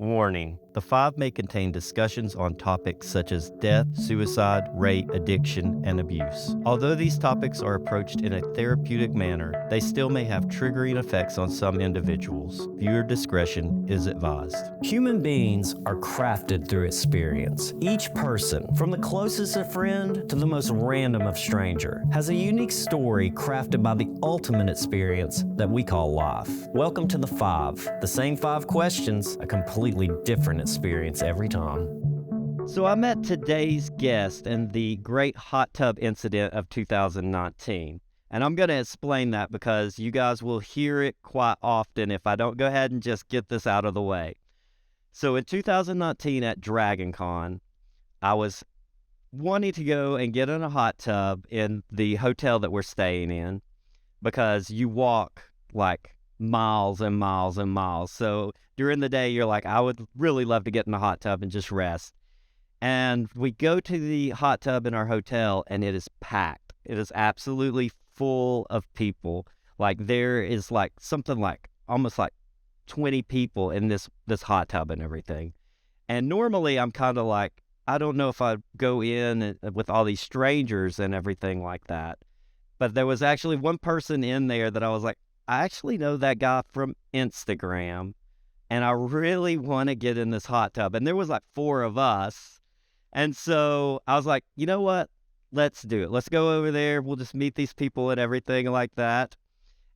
Warning: the five may contain discussions on topics such as death, suicide, rape, addiction, and abuse. Although these topics are approached in a therapeutic manner, they still may have triggering effects on some individuals. Viewer discretion is advised. Human beings are crafted through experience. Each person, from the closest of friend to the most random of stranger, has a unique story crafted by the ultimate experience that we call life. Welcome to the five. The same five questions, a completely different experience every time. So I met today's guest in the Great Hot Tub Incident of 2019. And I'm going to explain that because you guys will hear it quite often if I don't go ahead and just get this out of the way. So in 2019 at Dragon Con, I was wanting to go and get in a hot tub in the hotel that we're staying in because you walk like miles and miles and miles. So during the day, you're like, I would really love to get in a hot tub and just rest. And we go to the hot tub in our hotel and it is packed. It is absolutely full of people. Like there is like something like almost like 20 people in this hot tub and everything. And normally I'm kind of like, I don't know if I'd go in with all these strangers and everything like that. But there was actually one person in there that I was like, I actually know that guy from Instagram, and I really want to get in this hot tub. And there was like four of us. And so I was like, you know what? Let's do it. Let's go over there. We'll just meet these people and everything like that.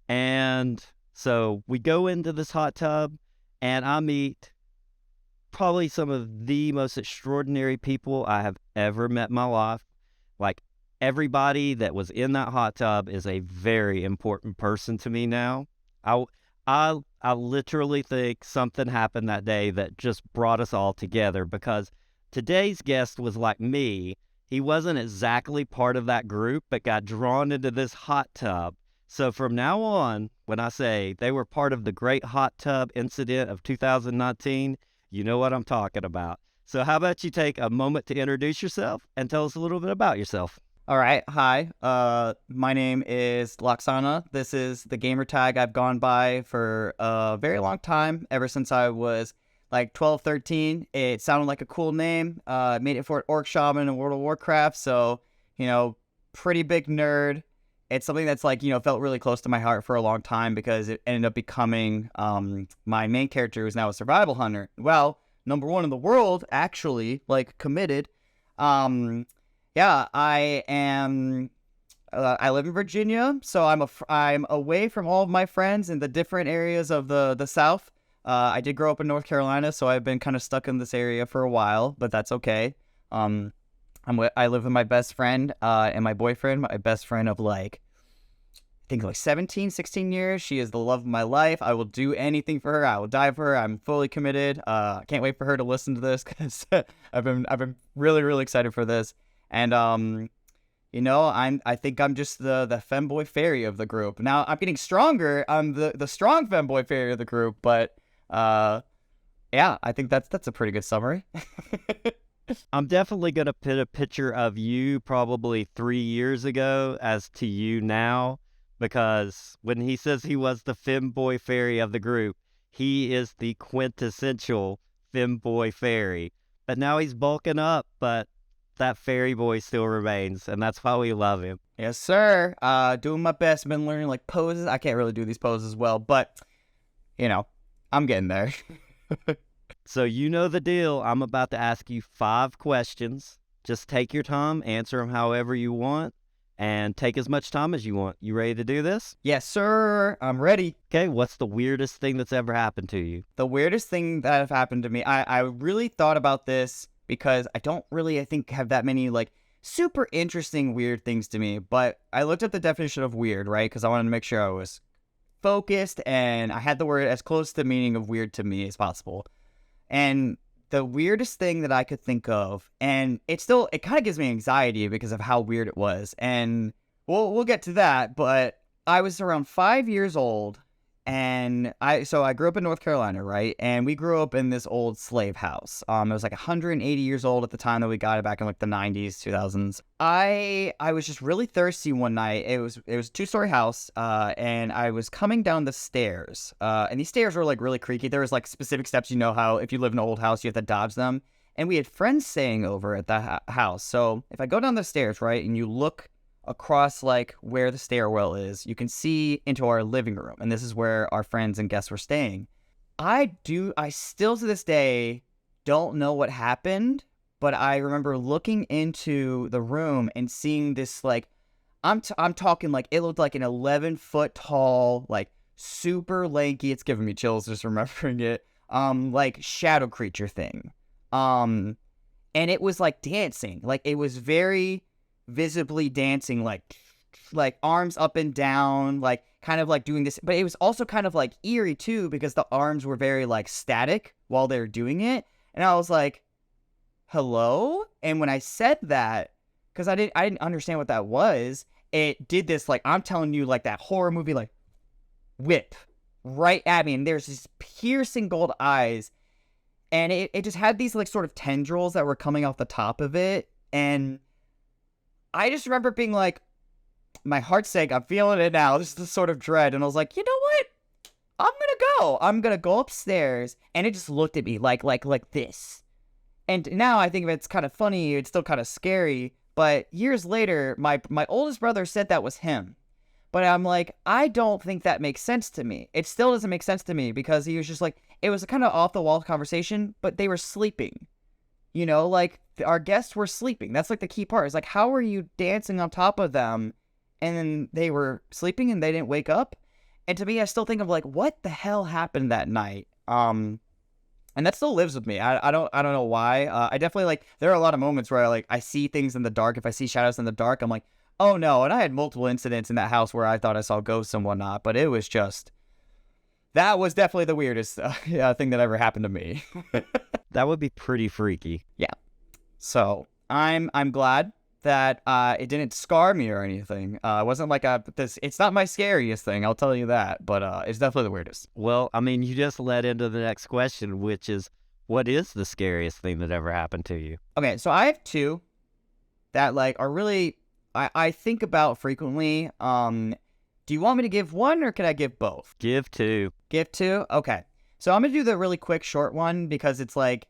And so we go into this hot tub, and I meet probably some of the most extraordinary people I have ever met in my life. Like, everybody that was in that hot tub is a very important person to me now. I literally think something happened that day that just brought us all together because today's guest was like me. He wasn't exactly part of that group, but got drawn into this hot tub. So from now on, when I say they were part of the Great Hot Tub Incident of 2019, you know what I'm talking about. So how about you take a moment to introduce yourself and tell us a little bit about yourself? All right. Hi. My name is Laksana. This is the gamer tag I've gone by for a very long time, ever since I was like 12, 13. It sounded like a cool name. Made it for an Orc Shaman in World of Warcraft. So, pretty big nerd. It's something that's like, felt really close to my heart for a long time because it ended up becoming my main character, who's now a survival hunter. Well, number one in the world, actually, like committed. Yeah, I am. I live in Virginia, so I'm away from all of my friends in the different areas of the South. I did grow up in North Carolina, so I've been kind of stuck in this area for a while, but that's okay. I live with my best friend and my boyfriend. My best friend of I think 17, 16 years. She is the love of my life. I will do anything for her. I will die for her. I'm fully committed. I can't wait for her to listen to this because I've been really, really excited for this. And, I think I'm just the femboy fairy of the group. Now, I'm getting stronger. I'm the strong femboy fairy of the group. But, yeah, I think that's a pretty good summary. I'm definitely going to put a picture of you probably 3 years ago as to you now, because when he says he was the femboy fairy of the group, he is the quintessential femboy fairy. But now he's bulking up, but that fairy boy still remains, and that's why we love him. Yes, sir. Doing my best. Been learning poses. I can't really do these poses well, but I'm getting there. So you know the deal. I'm about to ask you 5 questions. Just take your time, answer them however you want, and take as much time as you want. You ready to do this? Yes, sir. I'm ready. Okay, what's the weirdest thing that's ever happened to you? The weirdest thing that have happened to me, I really thought about this because I don't really, I think, have that many, super interesting weird things to me. But I looked at the definition of weird, right? Because I wanted to make sure I was focused and I had the word as close to the meaning of weird to me as possible. And the weirdest thing that I could think of, and it kind of gives me anxiety because of how weird it was. And we'll get to that, but I was around 5 years old And I grew up in North Carolina, right? And we grew up in this old slave house. It was like 180 years old at the time that we got it, back in like the 90s, 2000s. I was just really thirsty one night. It was a 2-story house, and I was coming down the stairs. And these stairs were like really creaky. There was like specific steps, you know how if you live in an old house, you have to dodge them. And we had friends staying over at the house. So if I go down the stairs, right, and you look across like where the stairwell is, you can see into our living room, and this is where our friends and guests were staying. I still to this day don't know what happened, but I remember looking into the room and seeing this, like, I'm talking like it looked like an 11-foot tall, like super lanky, it's giving me chills just remembering it, like shadow creature thing. And it was like dancing, like it was very visibly dancing, like arms up and down, like kind of like doing this, but it was also kind of like eerie too, because the arms were very like static while they were doing it. And I was like, hello? And when I said that, because I didn't understand what that was, it did this, like, I'm telling you, like that horror movie, like whip right at me, and there's these piercing gold eyes, and it just had these like sort of tendrils that were coming off the top of it. And I just remember being like, my heart's sake, I'm feeling it now. This is the sort of dread. And I was like, you know what? I'm going to go upstairs. And it just looked at me like this. And now I think of it, it's kind of funny. It's still kind of scary. But years later, my oldest brother said that was him. But I'm like, I don't think that makes sense to me. It still doesn't make sense to me, because he was just like, it was a kind of off the wall conversation, but they were sleeping. You know, like, our guests were sleeping. That's like the key part. It's like, how are you dancing on top of them and then they were sleeping and they didn't wake up? And to me, I still think of like, what the hell happened that night? And that still lives with me. I don't know why. I definitely, like, there are a lot of moments where I see things in the dark. If I see shadows in the dark, I'm like, oh no. And I had multiple incidents in that house where I thought I saw ghosts and whatnot, but it was just, that was definitely the weirdest thing that ever happened to me. That would be pretty freaky. Yeah. So I'm glad that it didn't scar me or anything. It wasn't like it's not my scariest thing, I'll tell you that, but it's definitely the weirdest. Well, I mean, you just led into the next question, which is, what is the scariest thing that ever happened to you? Okay, so I have two that like are really I think about frequently. Do you want me to give one, or can I give both? Give two. Give two? Okay. So I'm going to do the really quick short one, because it's like,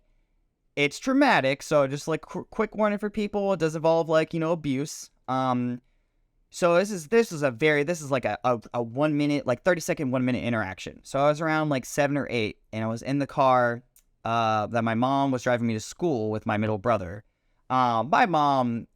it's traumatic. So just like quick warning for people. It does involve like, abuse. So this is like a 1 minute, like 30-second, 1 minute interaction. So I was around like 7 or 8, and I was in the car that my mom was driving me to school with my middle brother. My mom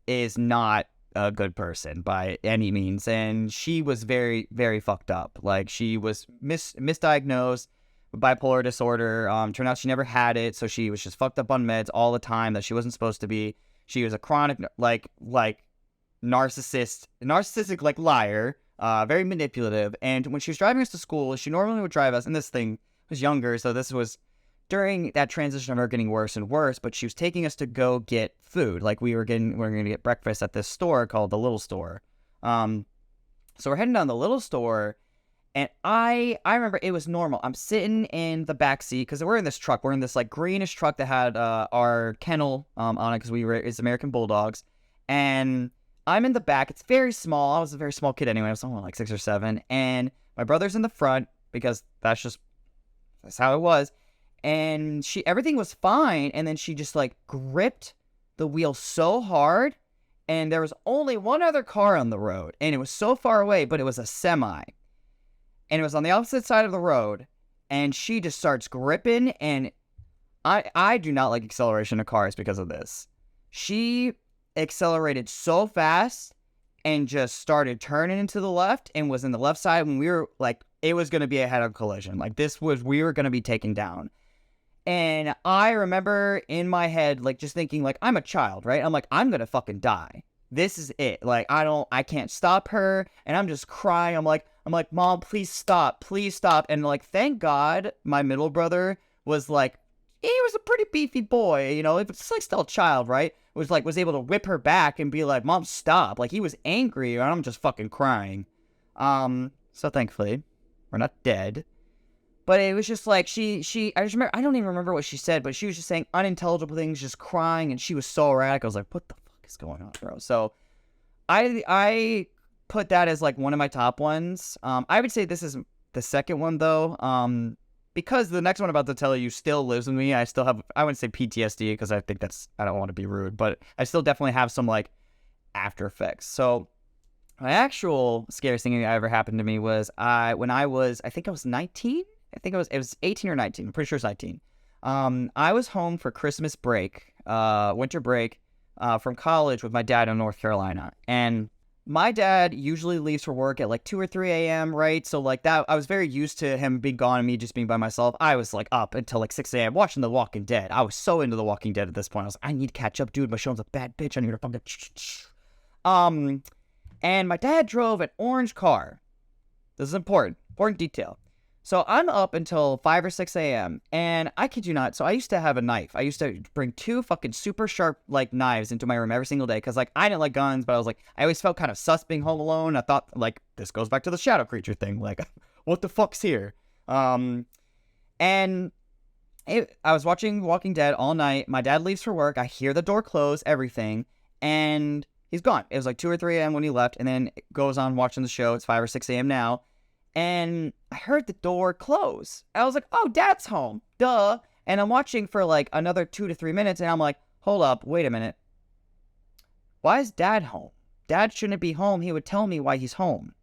is not a good person by any means, and she was very, very fucked up. Like, she was misdiagnosed with bipolar disorder. Turned out she never had it, so she was just fucked up on meds all the time that she wasn't supposed to be. She was a chronic like narcissistic like liar, very manipulative. And when she was driving us to school, she normally would drive us, and this thing was younger, so this was during that transition of her getting worse and worse, but she was taking us to go get food. Like, we were going to get breakfast at this store called the Little Store. So we're heading down the Little Store, and I remember it was normal. I'm sitting in the back seat, because we're in this truck. We're in this like greenish truck that had our kennel on it, because it's American Bulldogs. And I'm in the back. It's very small. I was a very small kid anyway. I was only like 6 or 7. And my brother's in the front, because that's how it was. And everything was fine, and then she just like gripped the wheel so hard, and there was only one other car on the road, and it was so far away, but it was a semi, and it was on the opposite side of the road, and she just starts gripping, and I do not like acceleration of cars because of this. She accelerated so fast and just started turning into the left, and was in the left side when we were like, it was going to be a head-on collision. Like, we were going to be taken down. And I remember in my head, like, just thinking, like, I'm a child, right? I'm like, I'm going to fucking die. This is it. Like, I can't stop her. And I'm just crying. I'm like, Mom, please stop. Please stop. And like, thank God my middle brother was like, he was a pretty beefy boy, it's like still a child, right? Was able to whip her back and be like, Mom, stop. Like, he was angry, and I'm just fucking crying. So thankfully, We're not dead. But it was just like I just remember, I don't even remember what she said, but she was just saying unintelligible things, just crying, and she was so erratic. I was like, what the fuck is going on, bro? So I put that as like one of my top ones. I would say this is the second one though. Because the next one I'm about to tell you still lives with me. I still have, I wouldn't say PTSD because I think I don't want to be rude, but I still definitely have some like after effects. So my actual scariest thing that ever happened to me was when I think I was 19. I think it was 18 or 19. I'm pretty sure it's 19. I was home for Christmas break, winter break, from college with my dad in North Carolina. And my dad usually leaves for work at like 2 or 3 a.m., right? So like that, I was very used to him being gone and me just being by myself. I was like up until like 6 a.m. watching The Walking Dead. I was so into The Walking Dead at this point. I was like, I need to catch up, dude. Michonne's a bad bitch. I need to fucking... And my dad drove an orange car. This is important detail. So I'm up until 5 or 6 a.m. and I kid you not, so I used to have a knife. I used to bring 2 fucking super sharp like knives into my room every single day because like I didn't like guns, but I was like, I always felt kind of sus being home alone. I thought like this goes back to the shadow creature thing. Like, what the fuck's here? And I was watching Walking Dead all night. My dad leaves for work. I hear the door close, everything, and he's gone. It was like 2 or 3 a.m. when he left, and then it goes on watching the show. It's 5 or 6 a.m. now. And I heard the door close. I was like, oh, Dad's home. Duh. And I'm watching for like another 2 to 3 minutes. And I'm like, hold up. Wait a minute. Why is Dad home? Dad shouldn't be home. He would tell me why he's home.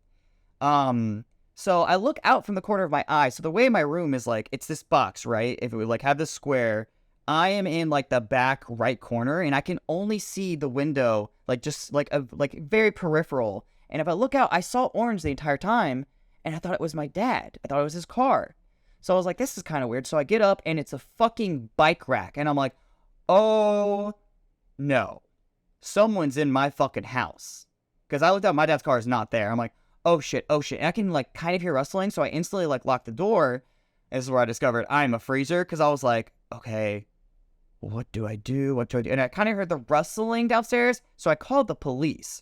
So I look out from the corner of my eye. So the way my room is like, it's this box, right? If it would like have this square, I am in like the back right corner and I can only see the window, like just like very peripheral. And if I look out, I saw orange the entire time. And I thought it was my dad. I thought it was his car. So I was like, this is kind of weird. So I get up and it's a fucking bike rack. And I'm like, oh no. Someone's in my fucking house. Because I looked out, my dad's car is not there. I'm like, oh shit. And I can like kind of hear rustling. So I instantly like lock the door. This is where I discovered I'm a freezer. Because I was like, okay, what do I do? And I kind of heard the rustling downstairs. So I called the police.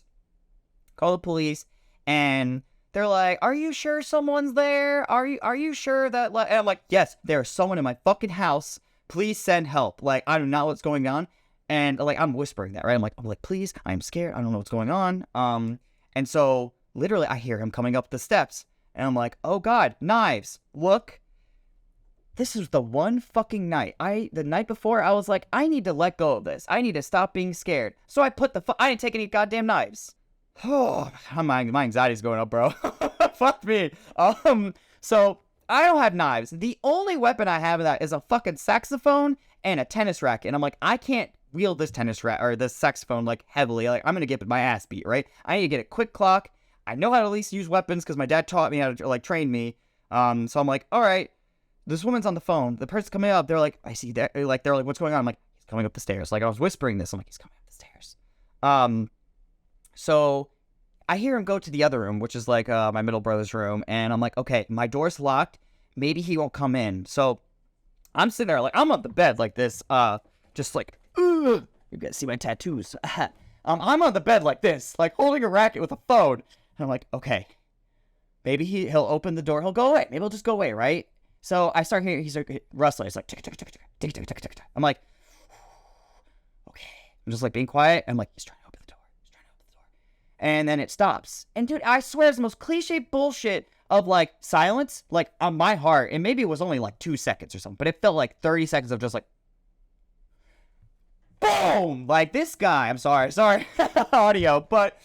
And they're like, are you sure someone's there? Are you sure that... And I'm like, yes, there's someone in my fucking house. Please send help. Like, I don't know what's going on. And like, I'm whispering that, right? I'm like, please, I'm scared. I don't know what's going on. And so literally I hear him coming up the steps. And I'm like, oh God, knives. Look. This is the one fucking night. The night before, I was like, I need to let go of this. I need to stop being scared. So I I didn't take any goddamn knives. Oh, my anxiety's going up, bro. Fuck me. So I don't have knives. The only weapon I have of that is a fucking saxophone and a tennis racket. And I'm like, I can't wield this tennis racket or this saxophone like heavily. Like, I'm gonna get my ass beat, right? I need to get a quick clock. I know how to at least use weapons because my dad taught me how to like train me. So I'm like, all right, this woman's on the phone. The person's coming up. They're like, I see that. Like, they're like, what's going on? I'm like, he's coming up the stairs. Like, I was whispering this. I'm like, he's coming up the stairs. So I hear him go to the other room, which is like my middle brother's room. And I'm like, okay, my door's locked. Maybe he won't come in. So I'm sitting there, like, I'm on the bed like this, just like, ugh. You guys see my tattoos. I'm on the bed like this, like holding a racket with a phone. And I'm like, okay, maybe he'll open the door. He'll go away. Maybe he'll just go away, right? So I start hearing, he's like rustling. It's like, tick, tick, tick, tick, tick, tick, tick, tick, tick. I'm like, okay. I'm just like being quiet. I'm like, he's trying to open the door. And then it stops. And dude, I swear it's the most cliche bullshit of like silence, like on my heart. And maybe it was only like 2 seconds or something, but it felt like 30 seconds of just like, boom! Like this guy, I'm sorry, audio, but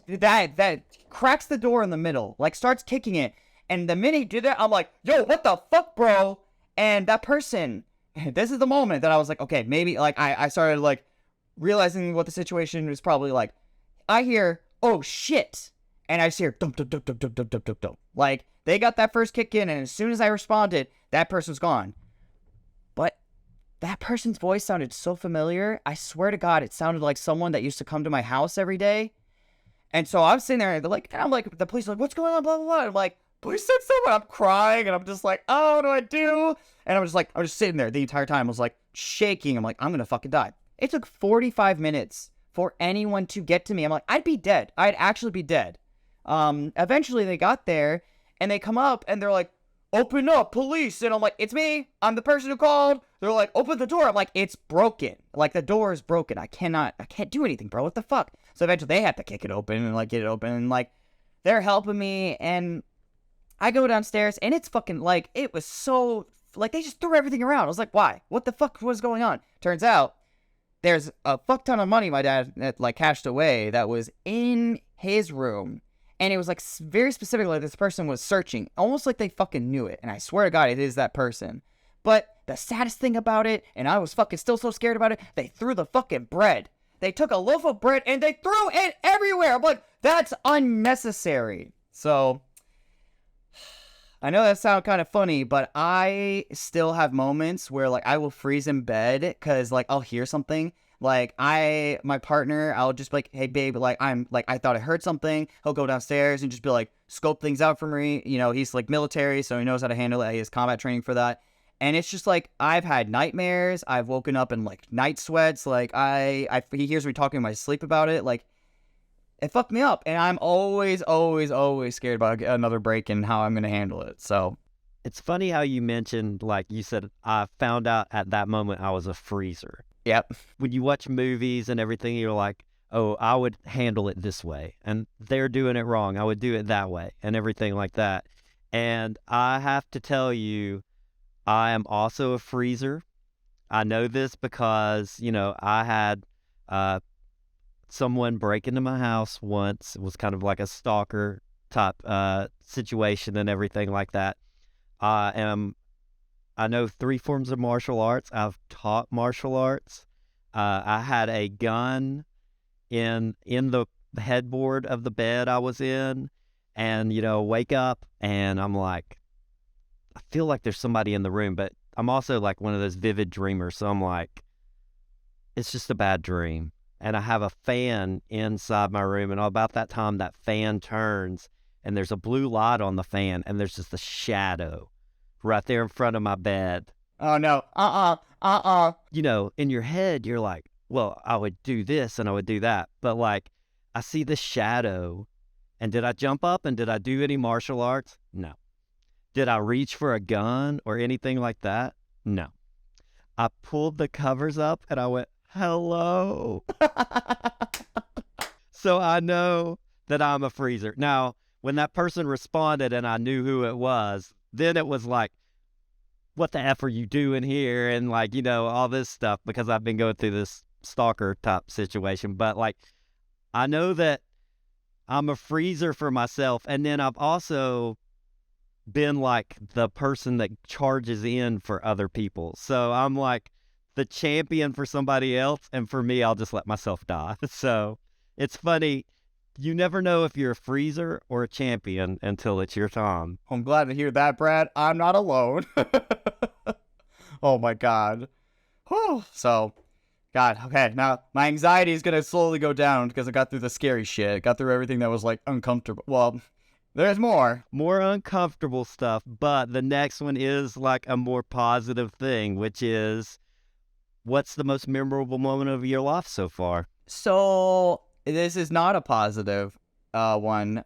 that cracks the door in the middle, like starts kicking it. And the minute he did that, I'm like, yo, what the fuck, bro? And that person, this is the moment that I was like, okay, maybe like I started like realizing what the situation was probably like. I hear, oh shit. And I just hear dum dum dum dum dum dum dum dum dum. Like they got that first kick in, and as soon as I responded, that person's gone. But that person's voice sounded so familiar. I swear to God, it sounded like someone that used to come to my house every day. And so I'm sitting there, and I'm like, the police are like, what's going on? Blah blah blah. I'm like, please send someone. I'm crying, and I'm just like, oh, what do I do? And I'm just sitting there the entire time. I was like shaking. I'm like, I'm gonna fucking die. It took 45 minutes for anyone to get to me. I'm like, I'd be dead. I'd actually be dead. Eventually they got there, And they come up and they're like, open up, police. And I'm like, it's me. I'm the person who called. They're like, open the door. I'm like, it's broken. Like, the door is broken. I can't do anything, bro. What the fuck? So eventually they have to kick it open and like get it open. And like, they're helping me. And I go downstairs and it's fucking like, it was so, like, they just threw everything around. I was like, why? What the fuck was going on? Turns out there's a fuck ton of money my dad had, like, cashed away that was in his room. And it was, like, very specifically, like, this person was searching, almost like they fucking knew it. And I swear to God, it is that person. But the saddest thing about it, and I was fucking still so scared about it, they threw the fucking bread. They took a loaf of bread and they threw it everywhere. I'm like, that's unnecessary. So, I know that sounds kind of funny, but I still have moments where, like, I will freeze in bed because, like, I'll hear something. Like, my partner, I'll just be like, hey, babe, like, I thought I heard something. He'll go downstairs and just be like, scope things out for me. You know, he's, like, military, so he knows how to handle it. He has combat training for that. And it's just, like, I've had nightmares. I've woken up in, like, night sweats. Like, he hears me talking in my sleep about it. Like, it fucked me up. And I'm always, always, always scared about another break and how I'm going to handle it. So It's funny how you mentioned, like you said, I found out at that moment I was a freezer. yep. When you watch movies and everything, you're like, oh, I would handle it this way. And they're doing it wrong. I would do it that way and everything like that. And I have to tell you, I am also a freezer. I know this because, I had someone break into my house once. It was kind of like a stalker type situation and everything like that. I know 3 forms of martial arts. I've taught martial arts. I had a gun in the headboard of the bed I was in, and wake up and I'm like, I feel like there's somebody in the room, but I'm also like one of those vivid dreamers, so I'm like, it's just a bad dream. And I have a fan inside my room, and about that time that fan turns and there's a blue light on the fan and there's just a shadow right there in front of my bed. Oh, no. In your head, you're like, well, I would do this and I would do that. But like, I see the shadow, and did I jump up and did I do any martial arts? No. Did I reach for a gun or anything like that? No. I pulled the covers up and I went, hello. So I know that I'm a freezer. Now, when that person responded and I knew who it was, then it was like, what the F are you doing here? And like, all this stuff, because I've been going through this stalker type situation. But like, I know that I'm a freezer for myself. And then I've also been like the person that charges in for other people. So I'm like the champion for somebody else. And for me, I'll just let myself die. So it's funny. You never know if you're a freezer or a champion until it's your time. I'm glad to hear that, Brad. I'm not alone. Oh, my God. Whew. So, God, okay. Now, my anxiety is going to slowly go down because I got through the scary shit. Got through everything that was, like, uncomfortable. Well, there's more. More uncomfortable stuff, but the next one is, like, a more positive thing, which is, what's the most memorable moment of your life so far? So, this is not a positive one.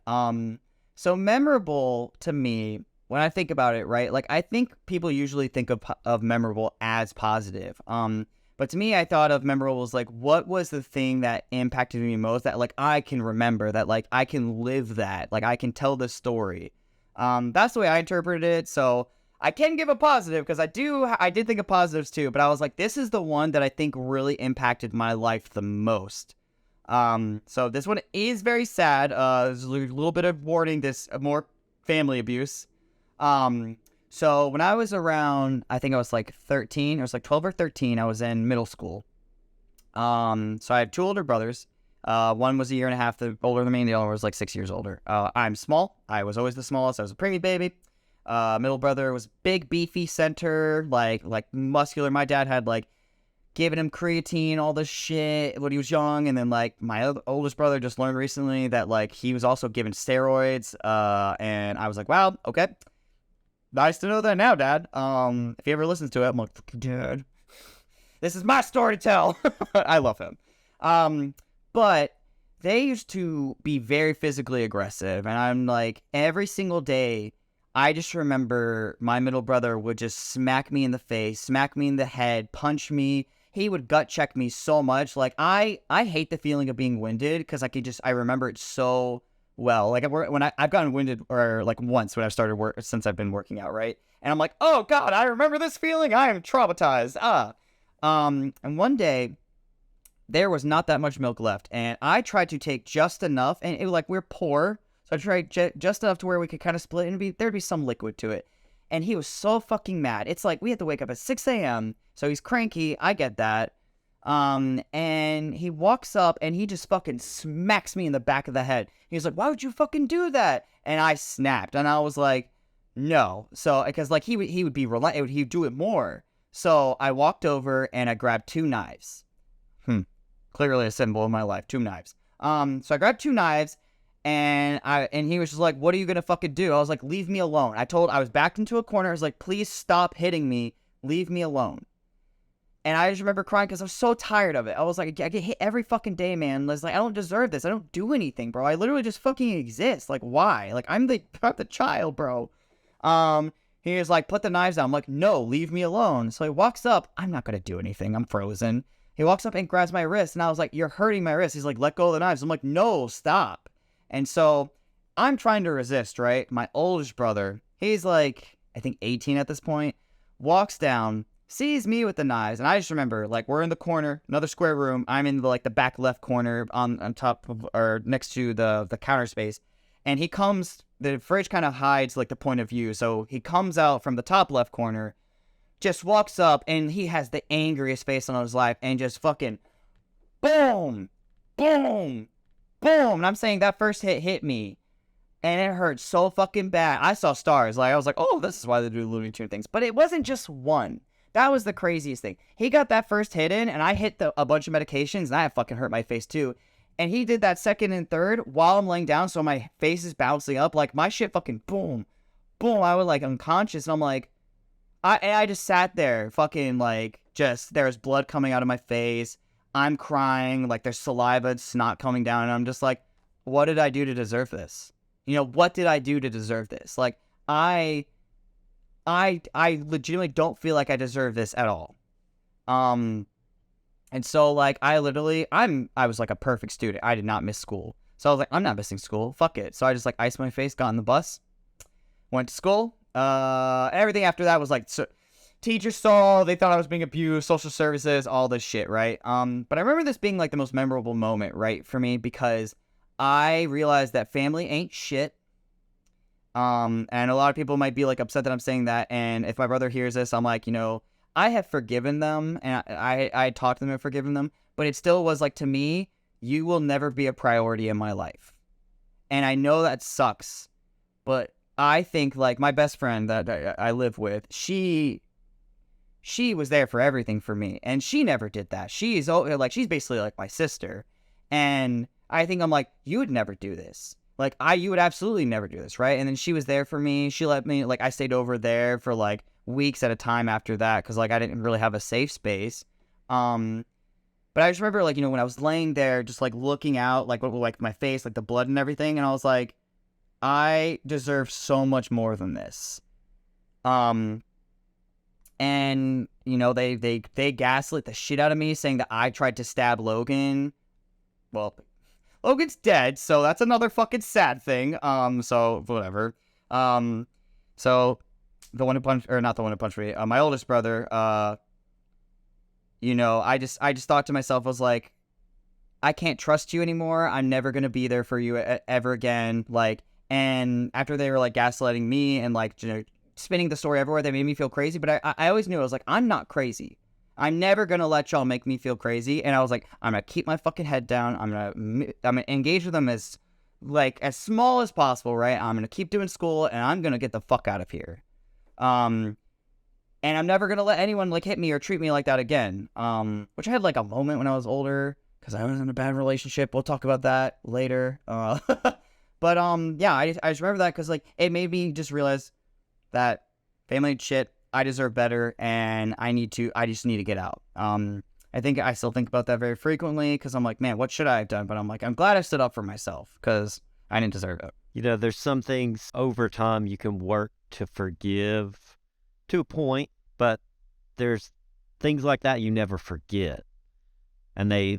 So memorable to me, when I think about it, right? Like, I think people usually think of memorable as positive. But to me, I thought of memorable as like, what was the thing that impacted me most that like I can remember, that like I can live that, like I can tell the story. That's the way I interpreted it. So I can give a positive because I did think of positives too, but I was like, this is the one that I think really impacted my life the most. So this one is very sad. There's a little bit of warning, this more family abuse. So when I was around, I think I was like 13, I was like 12 or 13, I was in middle school. So I had 2 older brothers. One was a year and a half older than me, and the other was like 6 years older. I'm small. I was always the smallest. I was a preemie baby. Middle brother was big, beefy center, like muscular. My dad had like giving him creatine, all this shit when he was young. And then like my oldest brother just learned recently that like he was also given steroids. And I was like, wow, okay. Nice to know that now, Dad. If he ever listens to it, I'm like, Dad, this is my story to tell. I love him. But they used to be very physically aggressive. And I'm like, every single day, I just remember my middle brother would just smack me in the face, smack me in the head, punch me. He would gut check me so much. Like I hate the feeling of being winded because I remember it so well. Like I've gotten winded or like once when I started work since I've been working out, right? And I'm like, oh God, I remember this feeling. I am traumatized. And one day there was not that much milk left, and I tried to take just enough, and it was like we're poor, so I tried just enough to where we could kind of split, and there'd be some liquid to it. And he was so fucking mad. It's like we had to wake up at 6 a.m., so he's cranky. I get that. And he walks up, and he just fucking smacks me in the back of the head. He's like, "Why would you fucking do that?" And I snapped, and I was like, "No." So because like he would be he'd do it more. So I walked over and I grabbed 2 knives. Clearly a symbol of my life, 2 knives. So I grabbed 2 knives, and he was just like, "What are you gonna fucking do?" I was like, "Leave me alone." I was backed into a corner. I was like, "Please stop hitting me. Leave me alone." And I just remember crying because I was so tired of it. I was like, I get hit every fucking day, man. I was like, I don't deserve this. I don't do anything, bro. I literally just fucking exist. Like, why? Like, I'm the child, bro. He was like, "Put the knives down." I'm like, "No, leave me alone." So he walks up. I'm not gonna do anything. I'm frozen. He walks up and grabs my wrist, and I was like, "You're hurting my wrist." He's like, "Let go of the knives." I'm like, "No, stop." And so I'm trying to resist, right? My oldest brother, he's like, I think 18 at this point, walks down, sees me with the knives, and I just remember, like, we're in the corner, another square room. I'm in the back left corner on top of, or next to the counter space. And he comes, the fridge kind of hides, like, the point of view. So he comes out from the top left corner, just walks up, and he has the angriest face on his life, and just fucking boom, boom, boom. And I'm saying that first hit me, and it hurt so fucking bad. I saw stars. Like, I was like, oh, this is why they do Looney Tune things. But it wasn't just one. That was the craziest thing. He got that first hit in, and I hit a bunch of medications, and that fucking hurt my face too. And he did that second and third while I'm laying down, so my face is bouncing up. Like, my shit fucking boom, boom. I was like unconscious, and I'm like, I just sat there, fucking, like, just, there's blood coming out of my face. I'm crying, like, there's saliva and snot coming down, and I'm just like, what did I do to deserve this? You know, what did I do to deserve this? Like, I legitimately don't feel like I deserve this at all. And so, like, I was, like, a perfect student. I did not miss school. So I was like, I'm not missing school. Fuck it. So I just, like, iced my face, got on the bus, went to school. Everything after that was like, teachers saw, they thought I was being abused, social services, all this shit, right? But I remember this being like the most memorable moment, right, for me, because I realized that family ain't shit. And a lot of people might be like upset that I'm saying that, and if my brother hears this, I'm like, you know, I have forgiven them, and I talked to them and forgiven them, but it still was like, to me, you will never be a priority in my life. And I know that sucks, but I think, like, my best friend that I live with, she was there for everything for me, and she never did that. She's basically like my sister, and I think I'm like, you would never do this. Like, you would absolutely never do this, right? And then she was there for me. She let me, like, I stayed over there for like weeks at a time after that, because like I didn't really have a safe space. But I just remember, like, you know, when I was laying there, just like looking out, like, what, like, my face, like the blood and everything, and I was like, I deserve so much more than this. And, you know, they gaslit the shit out of me, saying that I tried to stab Logan. Well, Logan's dead, so that's another fucking sad thing. So whatever. So the one who punched, or not the one who punched me, my oldest brother, you know, I just thought to myself, I was like, I can't trust you anymore. I'm never gonna be there for you ever again. Like, and after they were like gaslighting me and like, you know, spinning the story everywhere, they made me feel crazy. But I always knew, I was like, I'm not crazy. I'm never gonna let y'all make me feel crazy. And I was like, I'm gonna keep my fucking head down. I'm gonna engage with them as small as possible, right? I'm gonna keep doing school, and I'm gonna get the fuck out of here. And I'm never gonna let anyone like hit me or treat me like that again. Which I had like a moment when I was older, because I was in a bad relationship. We'll talk about that later. But yeah, I just remember that because like it made me just realize that family shit, I deserve better, and I just need to get out. I think I still think about that very frequently, because I'm like, man, what should I have done? But I'm like, I'm glad I stood up for myself, because I didn't deserve it. You know, there's some things over time you can work to forgive to a point, but there's things like that you never forget, and they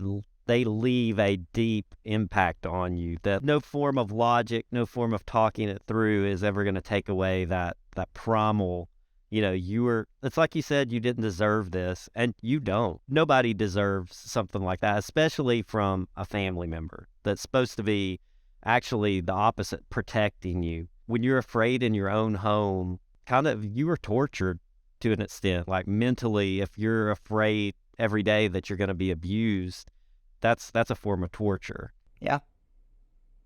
leave a deep impact on you that no form of logic, no form of talking it through is ever going to take away that primal, it's like you said, you didn't deserve this, and you don't. Nobody deserves something like that, especially from a family member that's supposed to be actually the opposite, protecting you. When you're afraid in your own home, kind of you are tortured to an extent, like mentally. If you're afraid every day that you're going to be abused, that's a form of torture. Yeah.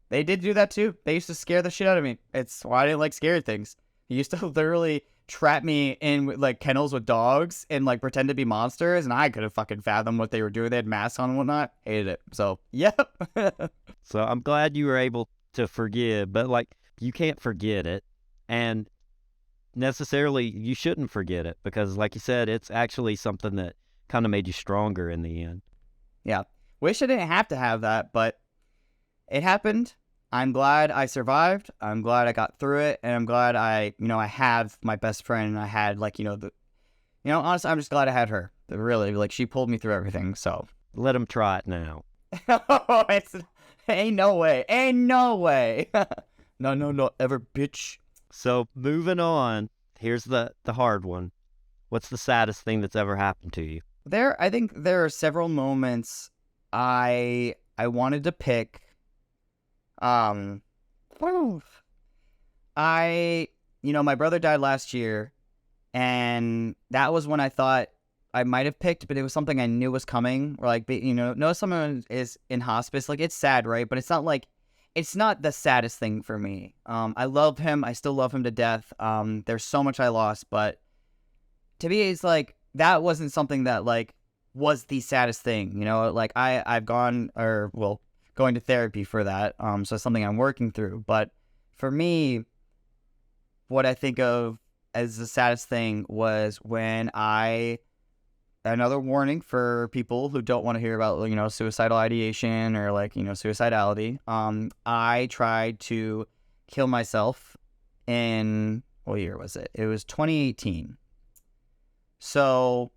They did do that too. They used to scare the shit out of me. It's why I didn't like scary things. They used to literally trap me in like kennels with dogs and like pretend to be monsters, and I couldn't fucking fathom what they were doing. They had masks on and whatnot. Hated it. So, yep. So I'm glad you were able to forgive, but like you can't forget it, and necessarily you shouldn't forget it, because like you said, it's actually something that kind of made you stronger in the end. Yeah. Wish I didn't have to have that, but it happened. I'm glad I survived. I'm glad I got through it, and I'm glad I have my best friend, and I had honestly, I'm just glad I had her. Really, like, she pulled me through everything. So let them try it now. Ain't no way. No, ever, bitch. So moving on, here's the hard one. What's the saddest thing that's ever happened to you? I think there are several moments I wanted to pick. My brother died last year, and that was when I thought I might have picked, but it was something I knew was coming. Or like, know someone is in hospice. Like, it's sad, right? But it's not the saddest thing for me. I love him. I still love him to death. There's so much I lost, but to me, it's like, that wasn't something that like was the saddest thing. Like I've going to therapy for that. So it's something I'm working through. But for me, what I think of as the saddest thing was when another warning for people who don't want to hear about, suicidal ideation or suicidality. I tried to kill myself in, what year was it? It was 2018. So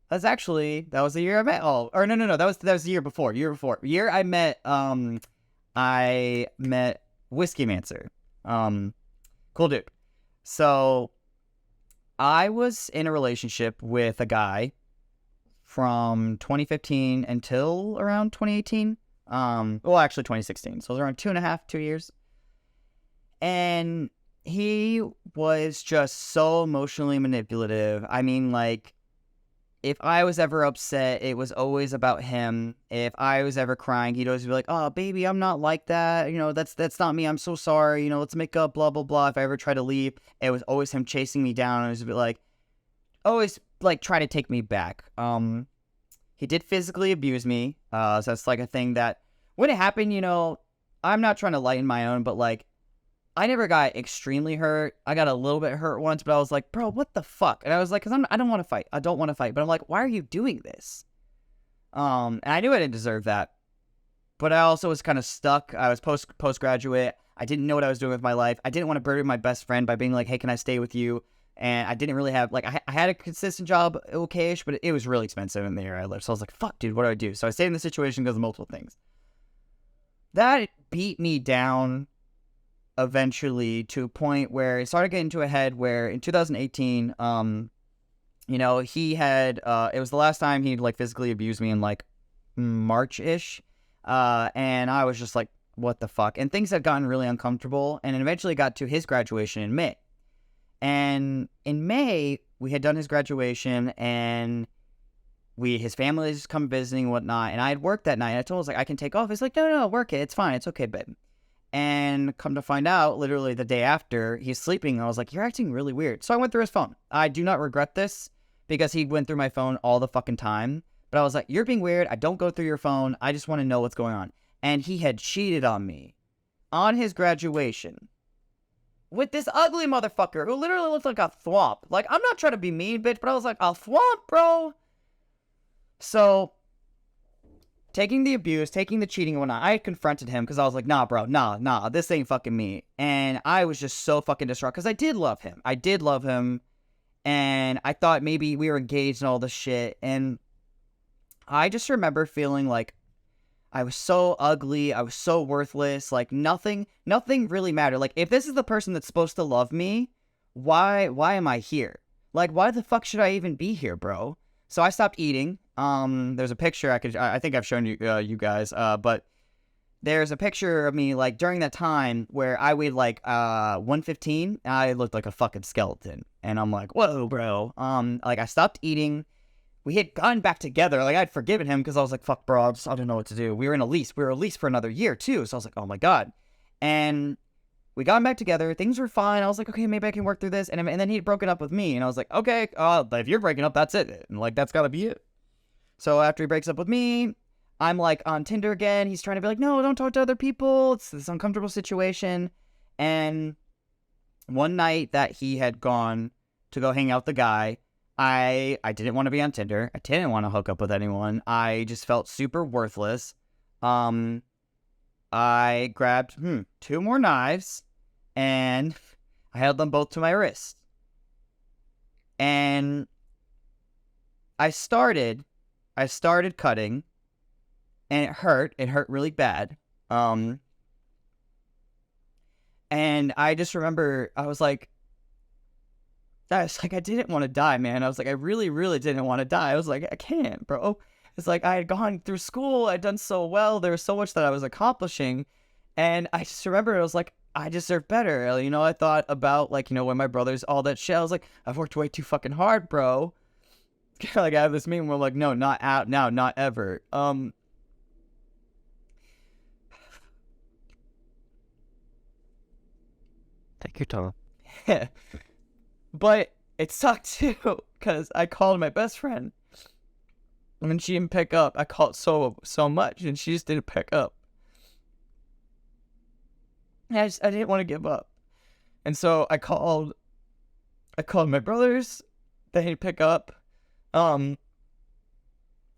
that was the year I met. No, that was the year before. I met Whiskey Mancer. Cool dude. So I was in a relationship with a guy from 2015 until around 2018. Actually 2016. So it was around 2 years. And he was just so emotionally manipulative. I mean, like, if I was ever upset, it was always about him. If I was ever crying, he'd always be like, "Oh, baby, I'm not like that. That's not me. I'm so sorry. Let's make up, blah, blah, blah." If I ever tried to leave, it was always him chasing me down. It was a bit like, always like try to take me back. He did physically abuse me. So that's like a thing that when it happened, I'm not trying to lighten my own, but like, I never got extremely hurt. I got a little bit hurt once, but I was like, bro, what the fuck? And I was like, because I don't want to fight. I don't want to fight. But I'm like, why are you doing this? And I knew I didn't deserve that. But I also was kind of stuck. I was postgraduate. I didn't know what I was doing with my life. I didn't want to burden my best friend by being like, hey, can I stay with you? And I didn't really have, I had a consistent job, okay-ish, but it was really expensive in the area I lived. So I was like, fuck, dude, what do I do? So I stayed in the situation because of multiple things. That beat me down eventually to a point where it started getting to a head where in 2018, he had, it was the last time he'd physically abused me in March-ish. And I was just like, what the fuck? And things had gotten really uncomfortable, and it eventually got to his graduation in May. And in May, we had done his graduation, and his family just come visiting and whatnot, and I had worked that night, and I told him, I can take off. He's like, no, work it. It's fine. It's okay, babe. And come to find out, literally the day after, he's sleeping, and I was like, you're acting really weird. So I went through his phone. I do not regret this, because he went through my phone all the fucking time. But I was like, you're being weird. I don't go through your phone. I just want to know what's going on. And he had cheated on me on his graduation with this ugly motherfucker who literally looked like a thwomp. Like, I'm not trying to be mean, bitch, but I was like, a thwomp, bro. So taking the abuse, taking the cheating and whatnot. I had confronted him because I was like, nah, bro, nah, this ain't fucking me. And I was just so fucking distraught because I did love him. And I thought maybe we were engaged and all this shit. And I just remember feeling like I was so ugly. I was so worthless. Like nothing really mattered. Like if this is the person that's supposed to love me, why am I here? Like why the fuck should I even be here, bro? So I stopped eating. There's a picture I think I've shown you, you guys. But there's a picture of me like during that time where I weighed like 115. And I looked like a fucking skeleton, and I'm like, whoa, bro. Like I stopped eating. We had gotten back together. Like I'd forgiven him because I was like, fuck, bro. I don't know what to do. We were in a lease. We were a lease for another year too. So I was like, oh my god. And we got back together. Things were fine. I was like, okay, maybe I can work through this. And then he'd broken up with me, and I was like, okay, if you're breaking up, that's it. And like that's gotta be it. So after he breaks up with me, I'm like on Tinder again. He's trying to be like, no, don't talk to other people. It's this uncomfortable situation. And one night that he had gone to go hang out with the guy, I didn't want to be on Tinder. I didn't want to hook up with anyone. I just felt super worthless. I grabbed 2 more knives, and I held them both to my wrist. And I started cutting, and it hurt. It hurt really bad. And I just remember I didn't want to die, man. I was like, I really, really didn't want to die. I was like, I can't, bro. It's like I had gone through school. I'd done so well. There was so much that I was accomplishing. And I just remember I was like, I deserve better. You know, I thought about like, you know, when my brothers, all that shit. I was like, I've worked way too fucking hard, bro. Like I have this meme where like, no, not out now, not ever. Take your time. Yeah. But it sucked too, because I called my best friend. And she didn't pick up. I called so much, and she just didn't pick up. And I didn't want to give up. And so I called my brothers. They didn't pick up. I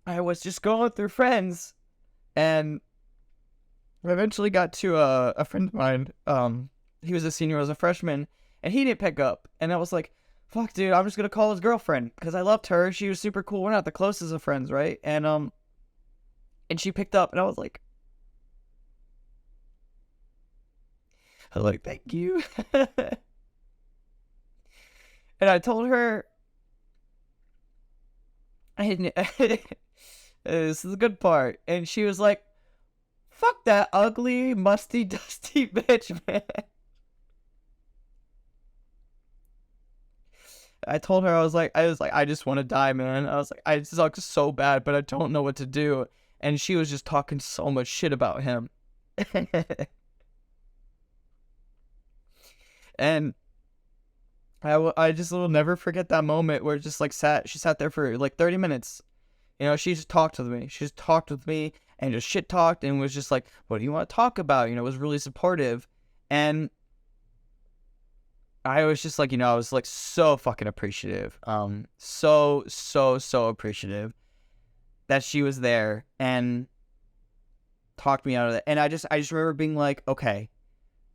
was just going through friends, and I eventually got to a friend of mine. He was a senior, I was a freshman, and he didn't pick up. And I was like, fuck, dude, I'm just gonna call his girlfriend, because I loved her. She was super cool. We're not the closest of friends, right? And she picked up, and I was like, thank you. And I told her, this is the good part. And she was like, fuck that ugly, musty, dusty bitch, man. I told her, I was like, I just want to die, man. I was like, I suck so bad, but I don't know what to do. And she was just talking so much shit about him. And I just will never forget that moment where just like she sat there for like 30 minutes. You know, she just talked with me. She just talked with me and just shit talked and was just like, what do you want to talk about? You know, was really supportive. And I was just like, you know, I was like so fucking appreciative. So appreciative that she was there and talked me out of it. And I just remember being like, okay,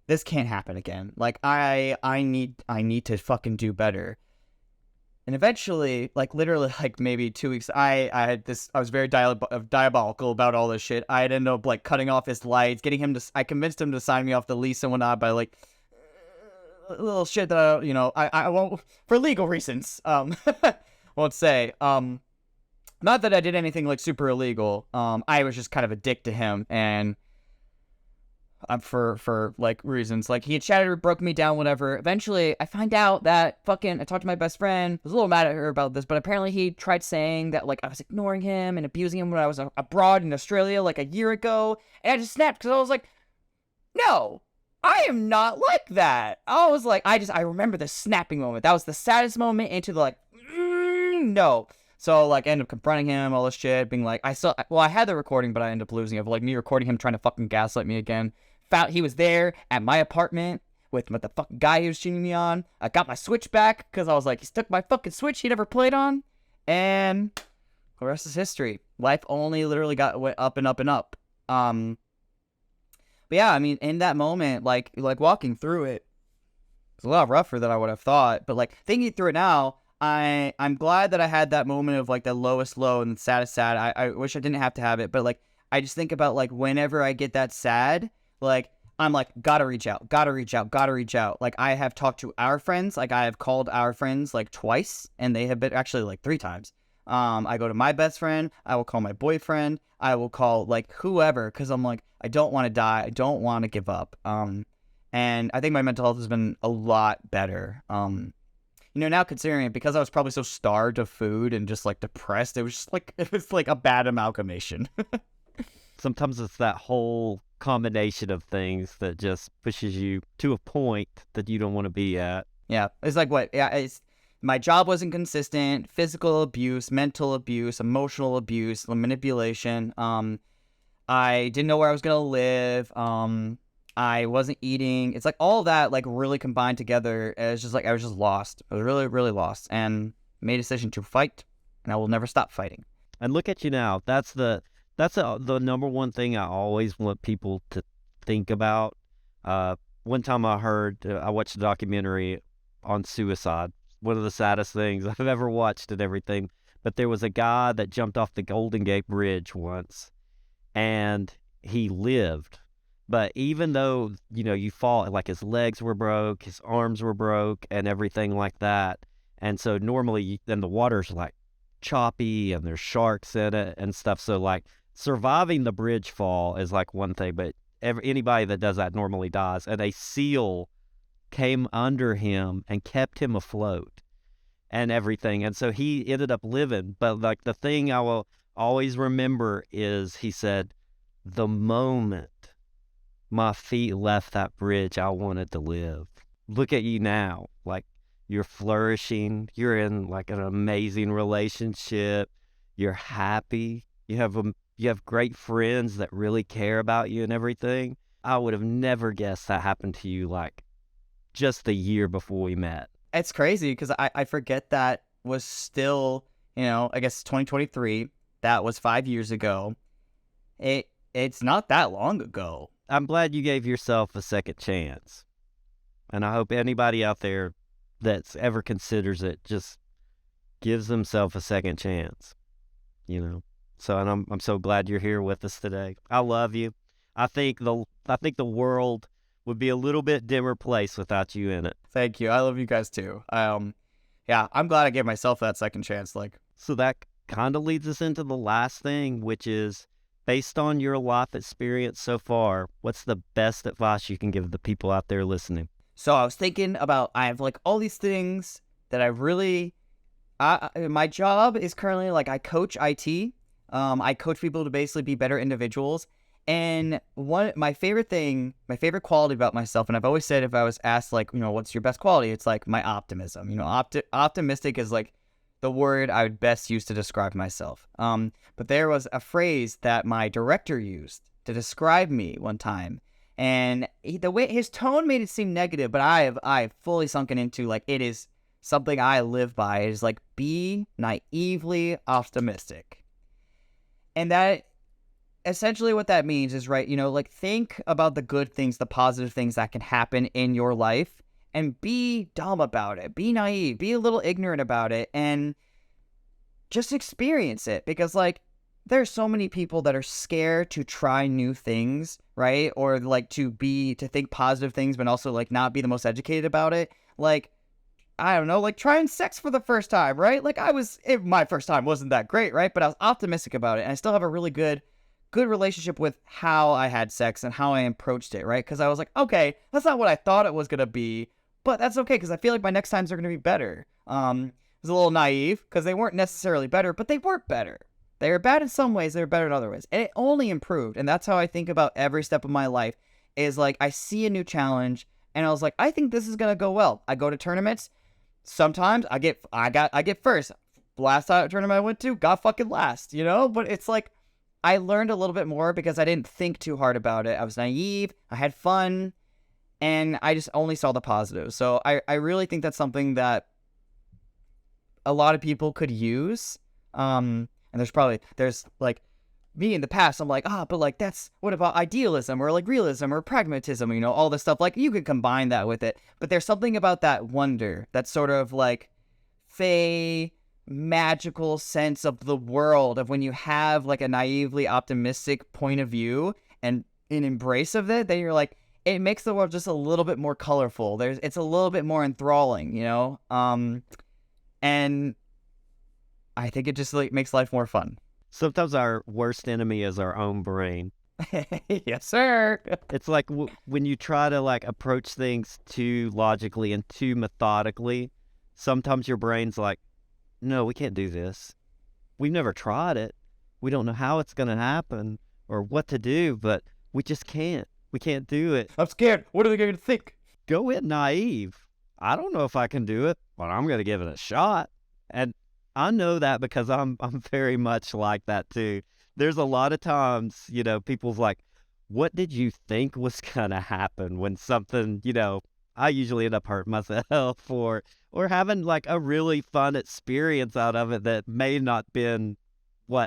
this can't happen again. Like I need to fucking do better. And eventually, like literally like maybe 2 weeks, I was very diabolical about all this shit. I had ended up like cutting off his lights, I convinced him to sign me off the lease and whatnot by like little shit that I won't, for legal reasons, won't say. Not that I did anything like super illegal. I was just kind of a dick to him, and for like reasons, like he had shattered, broke me down, whatever. Eventually, I find out that I talked to my best friend. I was a little mad at her about this, but apparently he tried saying that like I was ignoring him and abusing him when I was abroad in Australia like a year ago, and I just snapped because I was like, no. I am not like that. I was like, I remember the snapping moment. That was the saddest moment into the like, no. So like, I ended up confronting him, all this shit, being like, I had the recording, but I ended up losing it. Of like me recording him trying to fucking gaslight me again. He was there at my apartment with the fucking guy he was cheating me on. I got my Switch back because I was like, he took my fucking Switch he never played on, and the rest is history. Life only literally went up and up and up. But yeah, I mean, in that moment, like walking through it, it's a lot rougher than I would have thought. But like thinking through it now, I'm glad that I had that moment of like the lowest low and the saddest sad. I wish I didn't have to have it, but like I just think about like whenever I get that sad, like I'm like gotta reach out. Like I have talked to our friends, like I have called our friends like twice, and they have been actually like 3 times. I go to my best friend, I will call my boyfriend, I will call like whoever, because I'm like I don't want to die, I don't want to give up. And I think my mental health has been a lot better. Now considering it, because I was probably so starved of food and just like depressed, it was like a bad amalgamation. Sometimes it's that whole combination of things that just pushes you to a point that you don't want to be at. Yeah, it's like what? Yeah, my job wasn't consistent. Physical abuse, mental abuse, emotional abuse, manipulation. I didn't know where I was gonna live. I wasn't eating. It's like all that like really combined together. It's just like I was just lost. I was really, really lost, and made a decision to fight, and I will never stop fighting. And look at you now. That's the number one thing I always want people to think about. One time I watched a documentary on suicide. One of the saddest things I've ever watched and everything. But there was a guy that jumped off the Golden Gate Bridge once, and he lived. But even though, you fall, like his legs were broke, his arms were broke, and everything like that. And so normally, then the water's like choppy and there's sharks in it and stuff. So like surviving the bridge fall is like one thing, but anybody that does that normally dies. And a seal came under him and kept him afloat and everything. And so he ended up living. But like the thing I will always remember is he said, the moment my feet left that bridge, I wanted to live. Look at you now. Like, you're flourishing. You're in like an amazing relationship. You're happy. You have great friends that really care about you and everything. I would have never guessed that happened to you like just the year before we met. It's crazy because I forget that was still, I guess 2023. That was 5 years ago. It's not that long ago. I'm glad you gave yourself a second chance. And I hope anybody out there that's ever considers it just gives themselves a second chance, So, and I'm so glad you're here with us today. I love you. I think the world would be a little bit dimmer place without you in it. Thank you. I love you guys too. Yeah, I'm glad I gave myself that second chance. So that kind of leads us into the last thing, which is, based on your life experience so far, what's the best advice you can give the people out there listening? So I was thinking about, I have like all these things that my job is currently like I coach IT. I coach people to basically be better individuals. And my favorite quality about myself, and I've always said if I was asked like, what's your best quality? It's like my optimism. Optimistic is like the word I would best use to describe myself. But there was a phrase that my director used to describe me one time, and the way his tone made it seem negative, but I fully sunken into like it is something I live by. It is like, be naively optimistic, and that essentially what that means is, right, like think about the good things, the positive things that can happen in your life, and be dumb about it. Be naive. Be a little ignorant about it and just experience it. Because, like, there's so many people that are scared to try new things, right? Or, like, to think positive things, but also, like, not be the most educated about it. Like, I don't know, like, trying sex for the first time, right? Like, my first time wasn't that great, right? But I was optimistic about it. And I still have a really good relationship with how I had sex and how I approached it, right? Because I was like, okay, that's not what I thought it was going to be. But that's okay, because I feel like my next times are going to be better. It was a little naive, because they weren't necessarily better, but they weren't better. They were bad in some ways, they were better in other ways. And it only improved. And that's how I think about every step of my life, is like, I see a new challenge, and I was like, I think this is going to go well. I go to tournaments. Sometimes I get first. Last tournament I went to, got fucking last, But it's like, I learned a little bit more because I didn't think too hard about it. I was naive, I had fun, and I just only saw the positives. So I really think that's something that a lot of people could use. And And there's like me in the past, I'm like, but like what about idealism or like realism or pragmatism, all this stuff. Like you could combine that with it. But there's something about that wonder, that sort of like fey magical sense of the world, of when you have like a naively optimistic point of view and an embrace of it, then you're like, it makes the world just a little bit more colorful. It's a little bit more enthralling, and I think it just like makes life more fun. Sometimes our worst enemy is our own brain. Yes, sir. It's like when you try to like approach things too logically and too methodically, sometimes your brain's like, no, we can't do this. We've never tried it. We don't know how it's going to happen or what to do, but we just can't. We can't do it. I'm scared. What are they going to think? Go in naive. I don't know if I can do it, but I'm going to give it a shot. And I know that because I'm very much like that too. There's a lot of times, people's like, what did you think was going to happen when something, I usually end up hurting myself or having like a really fun experience out of it that may not been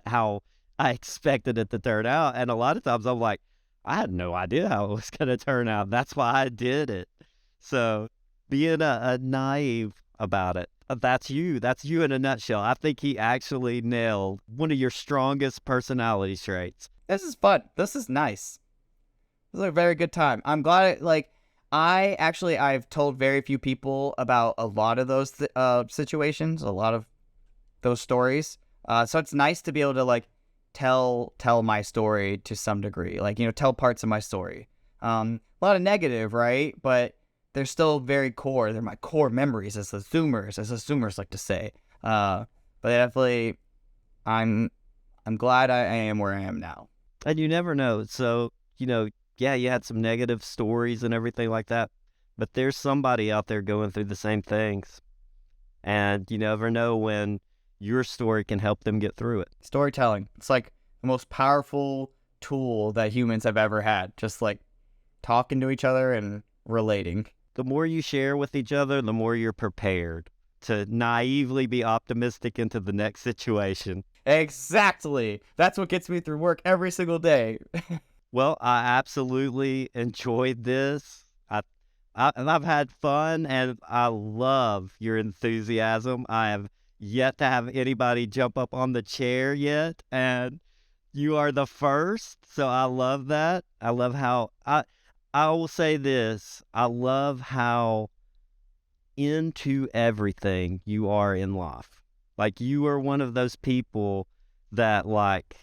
how I expected it to turn out. And a lot of times I'm like, I had no idea how it was going to turn out. That's why I did it. So being a naive about it. That's you. That's you in a nutshell. I think he actually nailed one of your strongest personality traits. This is fun. This is nice. This is a very good time. I'm glad I've told very few people about a lot of those situations, a lot of those stories. So it's nice to be able to like tell my story to some degree, like, tell parts of my story. A lot of negative, right? But they're still very core. They're my core memories, as the Zoomers like to say. But definitely, I'm glad I am where I am now. And you never know. So, yeah, you had some negative stories and everything like that, but there's somebody out there going through the same things. And you never know when your story can help them get through it. Storytelling. It's like the most powerful tool that humans have ever had. Just like talking to each other and relating. The more you share with each other, the more you're prepared to naively be optimistic into the next situation. Exactly. That's what gets me through work every single day. Well, I absolutely enjoyed this. And I've had fun, and I love your enthusiasm. I have yet to have anybody jump up on the chair yet, and you are the first, so I love that. I love how I will say this. I love how into everything you are in life. Like, you are one of those people that, like,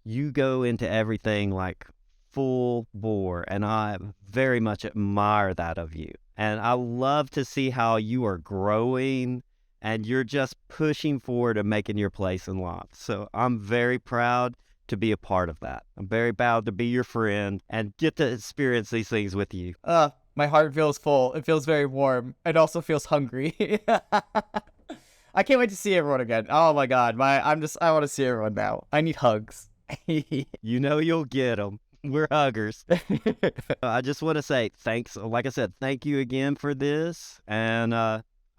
you go into everything, like, full bore, and I very much admire that of you. And I love to see how you are growing, and you're just pushing forward and making your place in life. So I'm very proud to be a part of that. I'm very proud to be your friend and get to experience these things with you. My heart feels full. It feels very warm. It also feels hungry. I can't wait to see everyone again. Oh my God. I want to see everyone now. I need hugs. You'll get them. We're huggers. I just want to say thanks. Like I said, thank you again for this. And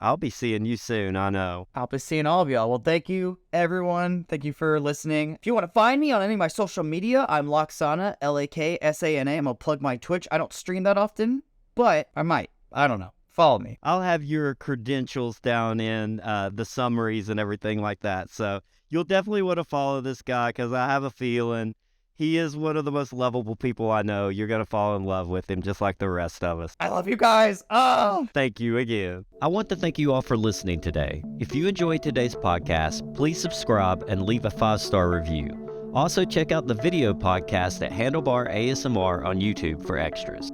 I'll be seeing you soon, I know. I'll be seeing all of y'all. Well, thank you, everyone. Thank you for listening. If you want to find me on any of my social media, I'm Laksana, Laksana. I'm going to plug my Twitch. I don't stream that often, but I might. I don't know. Follow me. I'll have your credentials down in the summaries and everything like that. So you'll definitely want to follow this guy because I have a feeling he is one of the most lovable people I know. You're going to fall in love with him just like the rest of us. I love you guys. Oh! Thank you again. I want to thank you all for listening today. If you enjoyed today's podcast, please subscribe and leave a 5-star review. Also, check out the video podcast at Handlebar ASMR on YouTube for extras.